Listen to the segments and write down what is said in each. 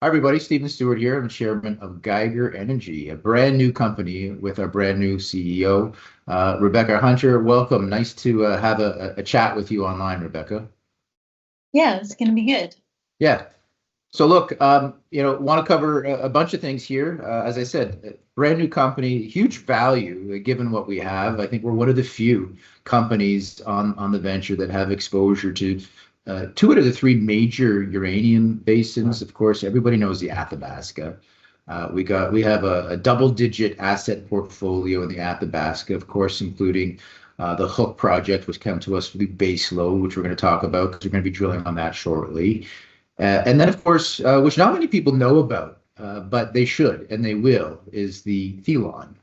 Hi, everybody. Stephen Stewart here. I'm chairman of Geiger Energy, a brand new company with our brand new CEO, Rebecca Hunter. Welcome. Nice to have a chat with you online, Rebecca. Yeah, it's going to be good. Yeah. So look, want to cover a bunch of things here. As I said, brand new company, huge value given what we have. I think we're one of the few companies on the venture that have exposure to two out of the three major uranium basins. Of course, everybody knows the Athabasca. We have a double-digit asset portfolio in the Athabasca, of course, including the Hook project, which came to us through base load, which we're going to talk about because we're going to be drilling on that shortly. And then, of course, which not many people know about, but they should and they will, is the Thelon,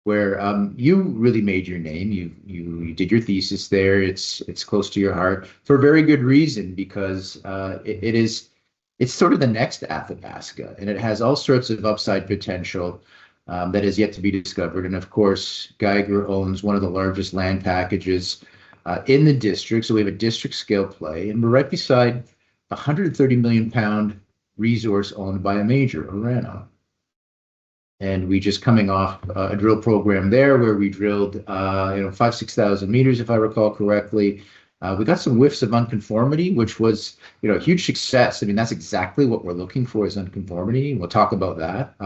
where you really made your name. You did your thesis there. It's close to your heart for a very good reason because it's sort of the next Athabasca, and it has all sorts of upside potential that is yet to be discovered. And of course, Geiger owns one of the largest land packages in the district, so we have a district scale play, and we're right beside a 130 million pound resource owned by a major, Orano. And we just coming off a drill program there where we drilled, 5, 6,000 meters, if I recall correctly. We got some whiffs of unconformity, which was, a huge success. I mean, that's exactly what we're looking for is unconformity. We'll talk about that.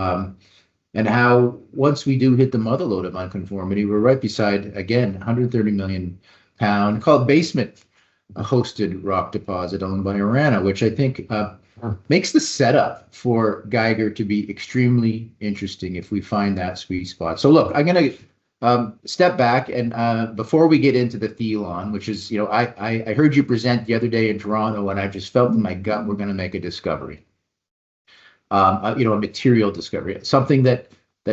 And how once we do hit the mother lode of unconformity, we're right beside, again, 130 million pound called basement hosted rock deposit owned by Orano, which I think makes the setup for Geiger to be extremely interesting if we find that sweet spot. So look, I'm going to step back and before we get into the Thelon, which is, I heard you present the other day in Toronto, and I just felt in my gut we're going to make a discovery, a material discovery, something that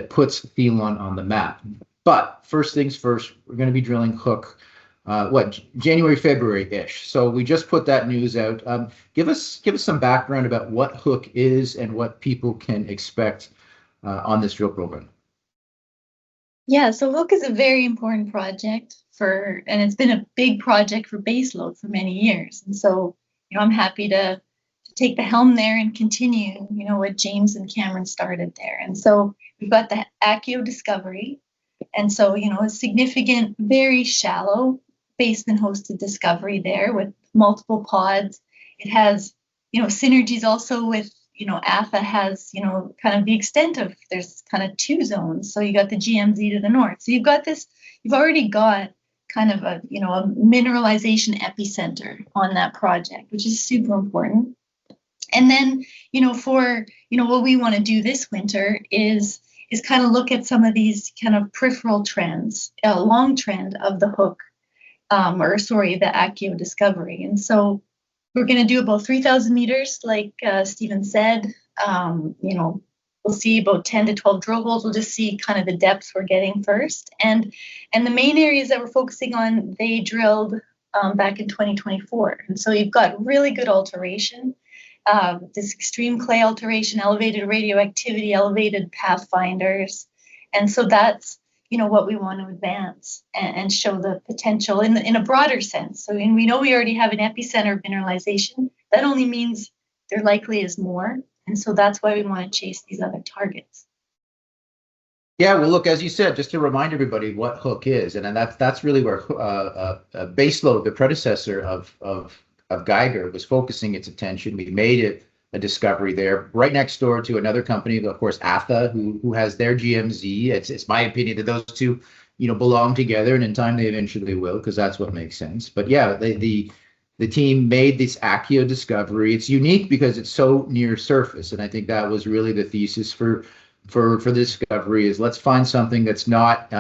puts Thelon on the map. But first things first, we're going to be drilling Hook January, February-ish. So we just put that news out. Give us some background about what Hook is and what people can expect on this drill program. Yeah, so Hook is a very important project and it's been a big project for baseload for many years. And so, I'm happy to take the helm there and continue, what James and Cameron started there. And so we've got the Accio discovery. And so, a significant, very shallow basement hosted discovery there with multiple pods. It has, synergies also with, AFA has, kind of the extent of there's kind of two zones. So you got the GMZ to the north. So you've already got kind of a mineralization epicenter on that project, which is super important. And then, what we want to do this winter is kind of look at some of these kind of peripheral trends, a long trend of the Hook, the Accio discovery. And so we're going to do about 3,000 meters, like Stephen said. We'll see about 10 to 12 drill holes. We'll just see kind of the depths we're getting first. And the main areas that we're focusing on, they drilled back in 2024. And so you've got really good alteration, this extreme clay alteration, elevated radioactivity, elevated pathfinders. And so that's, what we want to advance and show the potential in a broader sense. So we know we already have an epicenter of mineralization. That only means there likely is more. And so that's why we want to chase these other targets. Yeah, well, look, as you said, just to remind everybody what Hook is, and that's really where Baseload, the predecessor of Geiger, was focusing its attention. We made it a discovery there, right next door to another company, of course, AFA, who has their GMZ. It's my opinion that those two, belong together, and in time they eventually will, because that's what makes sense. But yeah, the team made this Accio discovery. It's unique because it's so near surface, and I think that was really the thesis for the discovery is let's find something that's not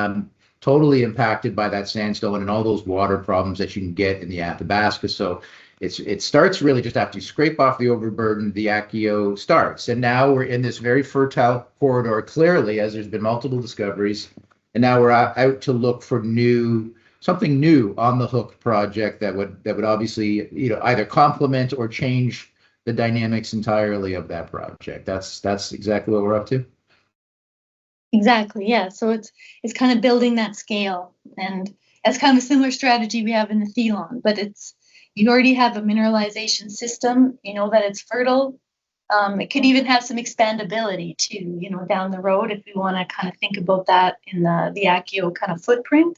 totally impacted by that sandstone and all those water problems that you can get in the Athabasca. So it starts really just after you scrape off the overburden, the Accio starts. And now we're in this very fertile corridor, clearly, as there's been multiple discoveries. And now we're out to look for something new on the Hook project that would obviously, either complement or change the dynamics entirely of that project. That's exactly what we're up to. Exactly, yeah. So it's kind of building that scale, and that's kind of a similar strategy we have in the Thelon, but you already have a mineralization system. You know that it's fertile. It could even have some expandability too, down the road if we want to kind of think about that in the Accio kind of footprint.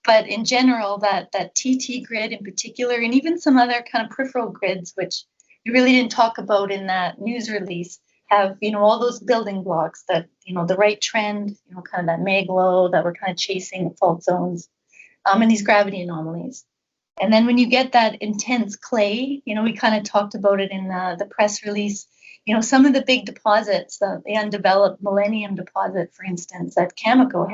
But in general, that TT grid in particular, and even some other kind of peripheral grids, which we really didn't talk about in that news release, have, all those building blocks that, the right trend, kind of that mag low that we're kind of chasing fault zones, and these gravity anomalies. And then when you get that intense clay, we kind of talked about it in the press release, some of the big deposits, the undeveloped Millennium deposit, for instance, that Cameco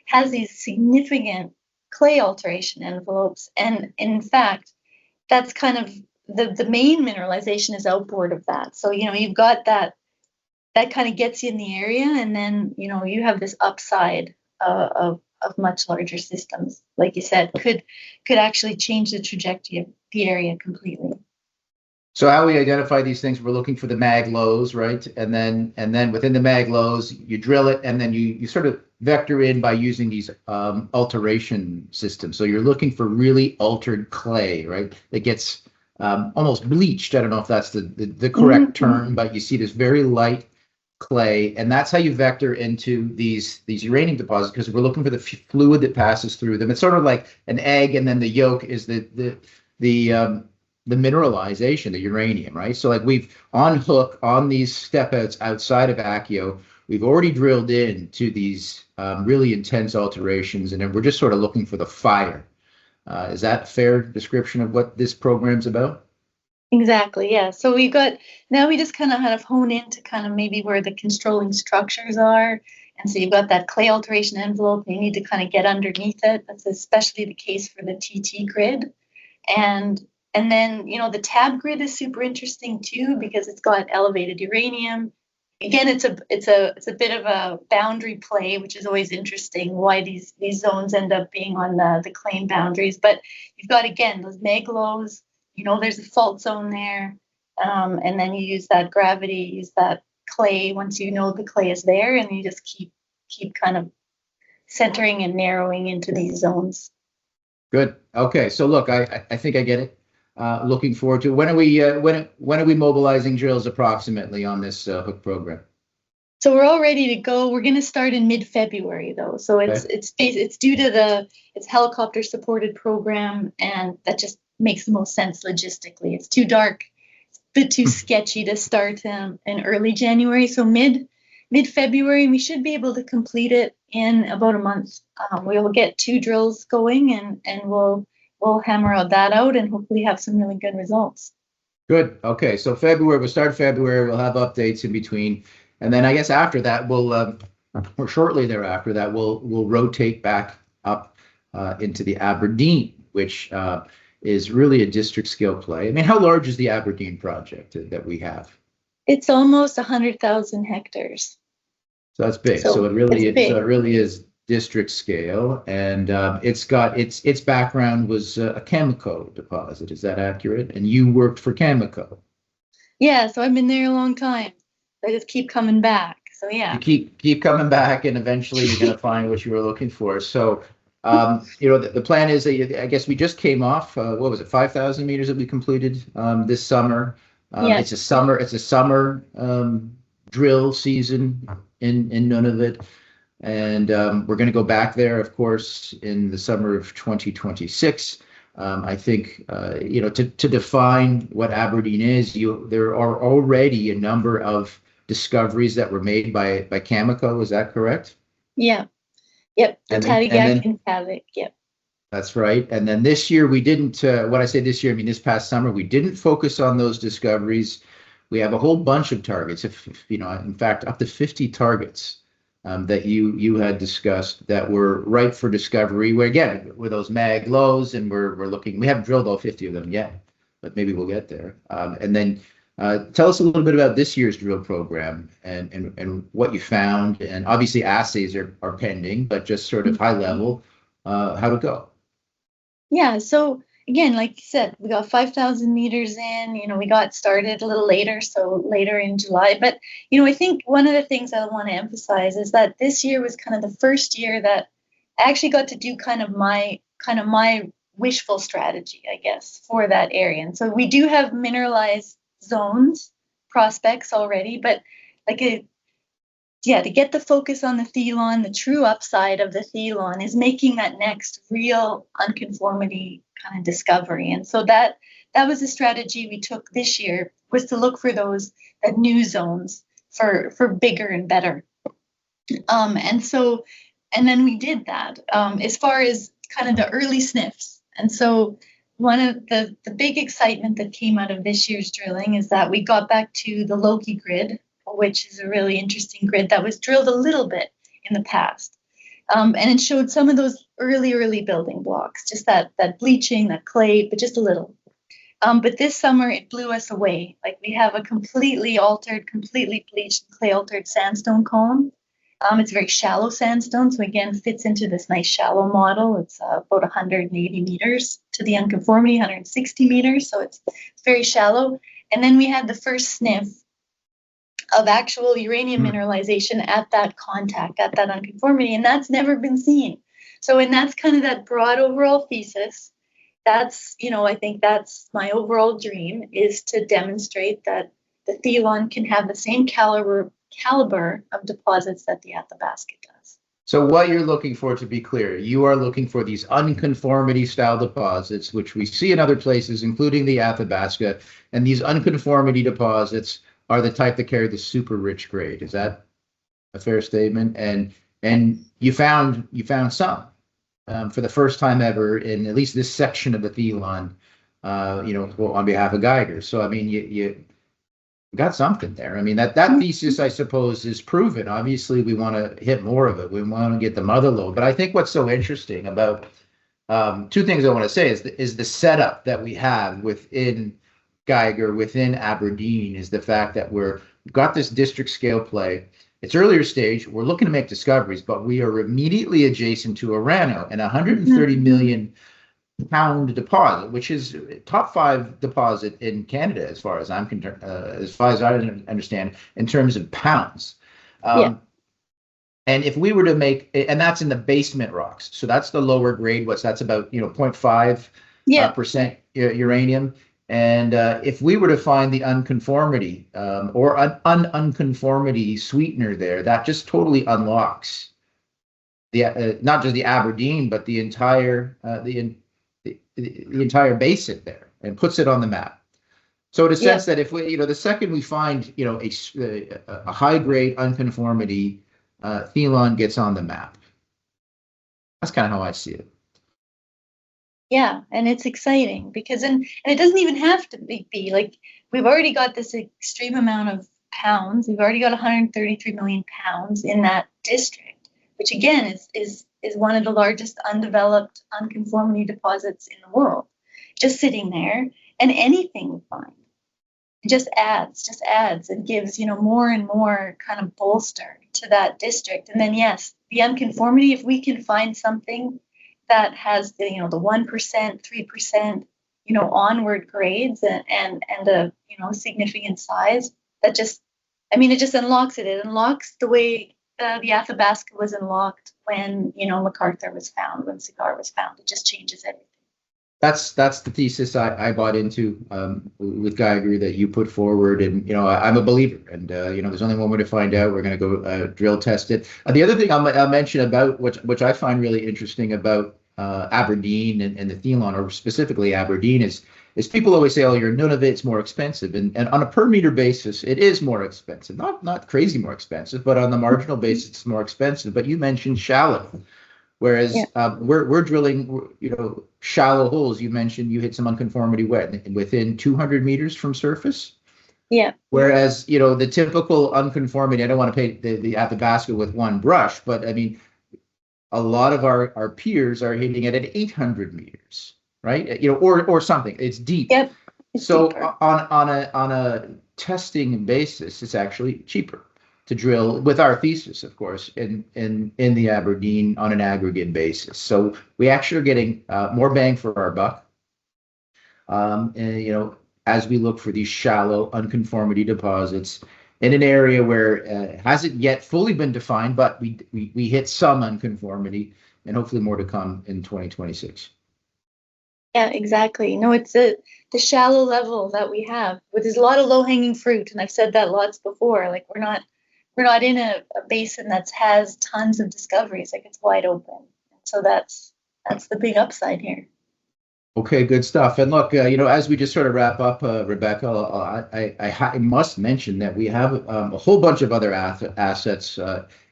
has these significant clay alteration envelopes. And in fact, that's kind of the main mineralization is outboard of that. So, you've got that kind of gets you in the area, and then, you have this upside of much larger systems, like you said, could actually change the trajectory of the area completely. So how we identify these things, we're looking for the mag lows, right? And then within the mag lows, you drill it, and then you sort of vector in by using these alteration systems. So you're looking for really altered clay, right? That gets almost bleached. I don't know if that's the correct term, but you see this very light clay, and that's how you vector into these uranium deposits, because we're looking for the fluid that passes through them. It's sort of like an egg, and then the yolk is the mineralization, the uranium, right? So like we've on hook on these step outs outside of Accio, we've already drilled into these really intense alterations, and then we're just sort of looking for the fire. Is that a fair description of what this program's about? Exactly, yeah. So we just kind of hone into kind of maybe where the controlling structures are. And so you've got that clay alteration envelope, and you need to kind of get underneath it. That's especially the case for the TT grid. And then, the tab grid is super interesting too, because it's got elevated uranium. Again, it's a bit of a boundary play, which is always interesting, why these zones end up being on the claim boundaries. But you've got, again, those mag lows, there's a fault zone there. And then you use that gravity, use that clay once you know the clay is there, and you just keep kind of centering and narrowing into these zones. Good. Okay. So look, I think I get it. Looking forward to it. When are we mobilizing drills approximately on this hook program? So we're all ready to go. We're going to start in mid-February though. So it's due to it's helicopter supported program, and that just makes the most sense logistically. It's too dark, it's a bit too sketchy to start in early January. So mid-February, we should be able to complete it in about a month. We will get 2 drills going, and we'll hammer that out and hopefully have some really good results. Good. Okay. So we'll start February. We'll have updates in between. And then I guess after that, or shortly thereafter, that we'll rotate back up into the Aberdeen, which is really a district scale play. I mean, how large is the Aberdeen project that we have? It's almost 100,000 hectares. So that's big. So it really is district scale, and its background was a Cameco deposit. Is that accurate? And you worked for Cameco. Yeah, so I've been there a long time. I just keep coming back. So yeah. You keep coming back, and eventually you're going to find what you were looking for. So, the plan is that I guess we just came off. What was it? 5,000 meters that we completed this summer. It's a summer drill season in Nunavut. And we're going to go back there, of course, in the summer of 2026. I think, to define what Aberdeen is, there are already a number of discoveries that were made by Cameco. Is that correct? Yeah. Yep. The Tadygak and Tavik. Yep. That's right. And then this year we didn't. When I say this year, I mean this past summer, we didn't focus on those discoveries. We have a whole bunch of targets. In fact, up to 50 targets. That you had discussed that were ripe for discovery. Where again, with those mag lows, and we're looking. We haven't drilled all 50 of them yet, but maybe we'll get there. And then tell us a little bit about this year's drill program and what you found. And obviously, assays are pending, but just sort of high level, how to go. Yeah. So again, like you said, we got 5,000 meters in. We got started a little later, so later in July. But I think one of the things I want to emphasize is that this year was kind of the first year that I actually got to do kind of my wishful strategy, I guess, for that area. And so we do have mineralized zones prospects already, but like to get the focus on the Thelon, the true upside of the Thelon is making that next real unconformity kind of discovery. And so that was a strategy we took this year, was to look for those new zones for bigger and better. And then we did that as far as kind of the early sniffs. And so one of the big excitement that came out of this year's drilling is that we got back to the Loki grid, which is a really interesting grid that was drilled a little bit in the past. And it showed some of those early building blocks, just that bleaching, that clay, but just a little. But this summer, it blew us away. Like, we have a completely altered, completely bleached, clay-altered sandstone column. It's very shallow sandstone, so again, fits into this nice shallow model. It's about 180 meters to the unconformity, 160 meters, so it's very shallow. And then we had the first sniff of actual uranium mineralization at that contact, at that unconformity, and that's never been seen. So, and that's kind of that broad overall thesis. That's, I think that's my overall dream, is to demonstrate that the Thelon can have the same caliber of deposits that the Athabasca does. So what you're looking for, to be clear, you are looking for these unconformity style deposits, which we see in other places, including the Athabasca, and these unconformity deposits are the type that carry the super rich grade. Is that a fair statement? And you found some. For the first time ever in at least this section of the Thelon, on behalf of Geiger. So, I mean, you got something there. I mean, that thesis, I suppose, is proven. Obviously, we want to hit more of it. We want to get the mother lode. But I think what's so interesting about two things I want to say is the setup that we have within Geiger, within Aberdeen, is the fact that we've got this district scale play. It's earlier stage. We're looking to make discoveries, but we are immediately adjacent to Orano, and 130 million pound deposit, which is top 5 deposit in Canada, as far as I'm concerned, as far as I understand, in terms of pounds. And if we were to make, and that's in the basement rocks, so that's the lower grade. That's about 0.5 percent uranium. And if we were to find the unconformity or an unconformity sweetener there, that just totally unlocks the not just the Aberdeen, but the entire the entire basin there, and puts it on the map. So in a sense that if we, the second we find, a high grade unconformity, Thelon gets on the map. That's kind of how I see it. Yeah, and it's exciting because, and it doesn't even have to be like, we've already got this extreme amount of pounds. We've already got 133 million pounds in that district, which again is one of the largest undeveloped unconformity deposits in the world, just sitting there. And anything we find just adds and gives, more and more kind of bolster to that district. And then yes, the unconformity, if we can find something that has the 1%, 3%, onward grades and a significant size, that just, it just unlocks it. It unlocks the way the Athabasca was unlocked when MacArthur was found, when Cigar was found. It just changes everything. That's the thesis I bought into with Geiger that you put forward, and I'm a believer. And there's only one way to find out. We're going to go drill test it. The other thing I'll mention about which I find really interesting about Aberdeen and the Thelon, or specifically Aberdeen, is people always say, "Oh, your Nunavut, it's more expensive," and on a per meter basis, it is more expensive. Not crazy more expensive, but on the marginal basis, it's more expensive. But you mentioned shallow. Whereas we're drilling, shallow holes. You mentioned you hit some unconformity within 200 meters from surface. Yeah. Whereas, the typical unconformity, I don't want to paint the Athabasca with one brush, but a lot of our peers are hitting it at 800 meters, right? Or something. It's deep. Yep. So on a testing basis, it's actually cheaper to drill, with our thesis, of course, in the Aberdeen on an aggregate basis. So we actually are getting more bang for our buck. As we look for these shallow unconformity deposits in an area where it hasn't yet fully been defined, but we hit some unconformity, and hopefully more to come in 2026. Yeah, exactly. No, it's the shallow level that we have. But there's a lot of low-hanging fruit, and I've said that lots before. Like we're not in a basin that has tons of discoveries. Like it's wide open. So that's the big upside here. Okay, good stuff. And look, as we just sort of wrap up, Rebecca, I must mention that we have a whole bunch of other assets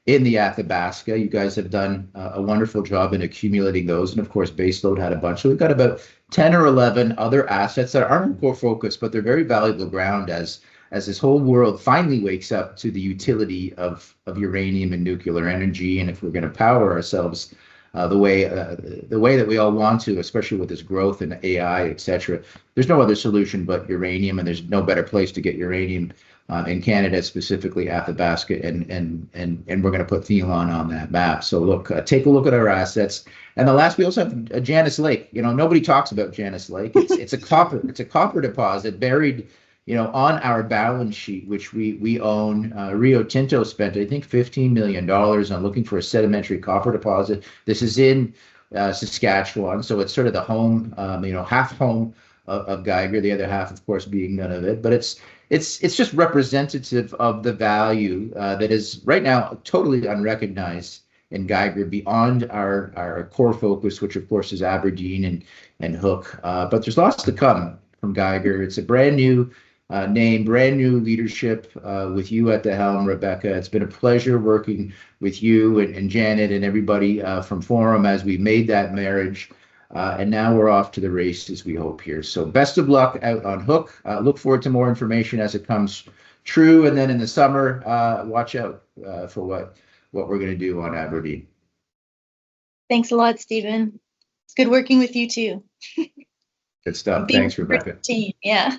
in the Athabasca. You guys have done a wonderful job in accumulating those. And of course, Baseload had a bunch. So we've got about 10 or 11 other assets that aren't core focus, but they're very valuable ground as this whole world finally wakes up to the utility of uranium and nuclear energy. And if we're going to power ourselves the way that we all want to, especially with this growth in AI, et cetera. There's no other solution but uranium, and there's no better place to get uranium in Canada, specifically Athabasca, and we're going to put Thelon on that map. So look, take a look at our assets. And the last, we also have Janus Lake. Nobody talks about Janus Lake. It's a copper deposit buried on our balance sheet, which we own. Rio Tinto spent, I think, $15 million on looking for a sedimentary copper deposit. This is in Saskatchewan, so it's sort of the home, half home of Geiger, the other half, of course, being none of it. But it's just representative of the value that is right now totally unrecognized in Geiger beyond our core focus, which of course is Aberdeen and Hook. But there's lots to come from Geiger. It's a brand new name, brand new leadership with you at the helm, Rebecca. It's been a pleasure working with you and Janet and everybody from Forum as we made that marriage. And now we're off to the races, we hope here. So best of luck out on Hook. Look forward to more information as it comes true. And then in the summer, watch out for what we're going to do on Aberdeen. Thanks a lot, Stephen. It's good working with you too. Good stuff. Thanks, Rebecca. Team. Yeah.